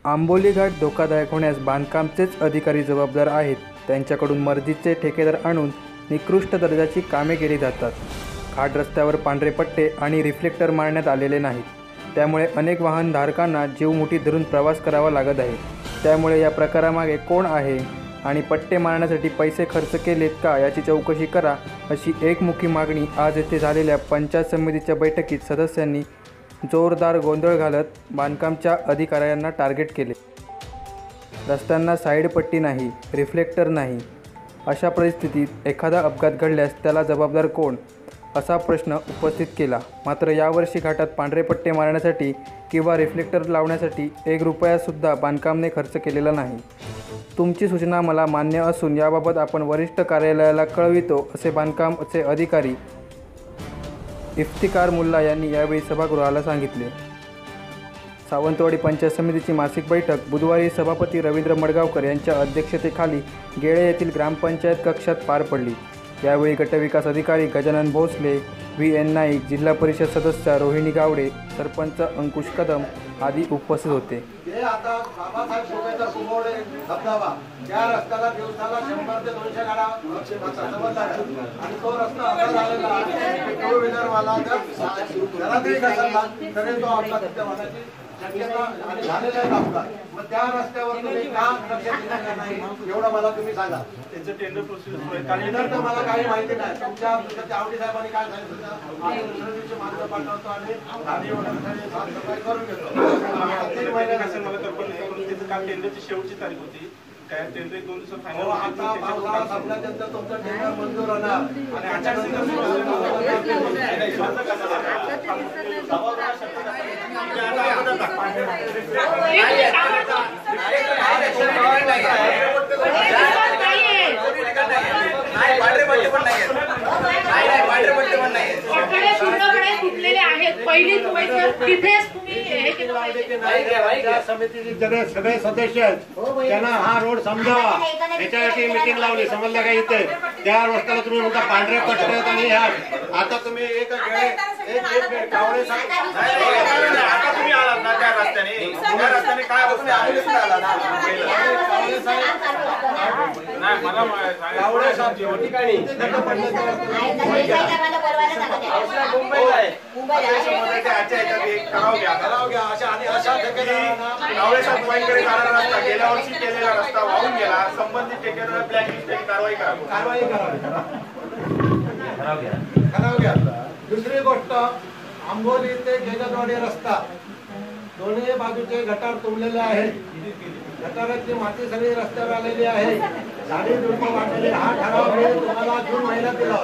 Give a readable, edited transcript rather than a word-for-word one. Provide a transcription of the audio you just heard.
आंबोली घाट धोकादायक होण्यास बांधकामचेच अधिकारी जबाबदार आहेत। त्यांच्याकडून मर्जीचे ठेकेदार आणून निकृष्ट दर्जाची कामे केली जातात। घाट रस्त्यावर पांढरे पट्टे आणि रिफ्लेक्टर मारण्यात आलेले नाहीत, त्यामुळे अनेक वाहनधारकांना जीव मुठीत धरून प्रवास करावा लागत आहे। त्यामुळे या प्रकारामागे कोण आहे आणि पट्टे मारण्यासाठी पैसे खर्च केलेत का याची चौकशी करा, अशी एकमुखी मागणी आज येथे झालेल्या पंचायत समितीच्या बैठकीत सदस्यांनी जोरदार गोंधळ घालत बांधकामच्या अधिकाऱ्यांना टार्गेट केले। रस्त्यांना साईड पट्टी नाही, रिफ्लेक्टर नाही, अशा परिस्थितीत एखादा अपघात घडल्यास त्याला जबाबदार कोण, असा प्रश्न उपस्थित केला। मात्र यावर्षी घाटात पांढरे पट्टे मारण्यासाठी किंवा रिफ्लेक्टर लावण्यासाठी 1 रुपयासुद्धा बांधकामने खर्च केलेला नाही। तुमची सूचना मला मान्य असून याबाबत आपण वरिष्ठ कार्यालयाला कळवितो, असे बांधकामचे अधिकारी इफ्तिकार मुल्ला यांनी यावेळी सभागृहाला सांगितले। सावंतवाडी पंचायत समितीची मासिक बैठक बुधवारी सभापती रवींद्र मडगावकर यांच्या अध्यक्षतेखाली गेळे येथील ग्रामपंचायत कक्षात पार पडली। यावेळी गटविकास अधिकारी गजानन भोसले, VN नाईक, जिल्हा परिषद सदस्य रोहिणी गावडे, सरपंच अंकुश कदम आदी उपस्थित होते। आता बाबासाहेब शोभेचा कुंभवडे धबधबा त्या रस्त्याला दिवसाला 100 ते 200 गाड्या आणि तो रस्ता असा झालेला आहे, टू व्हीलरवाला जर तरी घसरला तरी तो अपघात होण्याची शक्यता आणि झालेला आहे अपघात। मग त्या रस्त्यावर तुम्ही का लक्ष दिलं नाही एवढं मला तुम्ही सांगा। त्याचं टेंडर प्रोसिजर आहे, टेंडर तर मला काही माहिती नाही। तुमच्या आवडी साहेबांनी काय सांगितलं, आम्ही दुसऱ्या दिवशी माणसं पाठवतो आणि गाडी वगैरे साफसफाई करून घेतो। 3 महिने असेल मला कल्पना नाही, पण त्याचं काम टेंडरची शेवटची तारीख होती। काय टेंडर 2 दिवसात फायनल आता पावसाळा संपल्यानंतर तुमचं टेंडर मंजूर होणार आणि आचारसंहिता समितीचे सगळे सदस्य आहेत, त्यांना हा रोड समजावा, याच्यासाठी मीटिंग लावली। समजलं का? इथे त्या रस्त्याला तुम्ही म्हणता पांढरे पट्टे आणि ह्या आता तुम्ही एक कावळे आता तुम्ही आलात ना त्या रस्त्याने, त्या रस्त्याने काय होतं नाही मला कावळे साहेब ठिकाणी गेल्या वर्षी केलेला रस्ता वाहून गेला, संबंधित ठेकेदार ब्लॅक लिस्टची कारवाई करावी। ठराव घ्या। दुसरी गोष्ट, आंबोली ते गेजतवाडी रस्ता दोन्ही बाजूचे गटार तुंबलेले आहेत, गटाराची माती सगळी रस्त्यावर आलेली आहे, झाडी झुडपं वाढलेली। हा ठराव मी तुम्हाला जून महिन्यात दिला।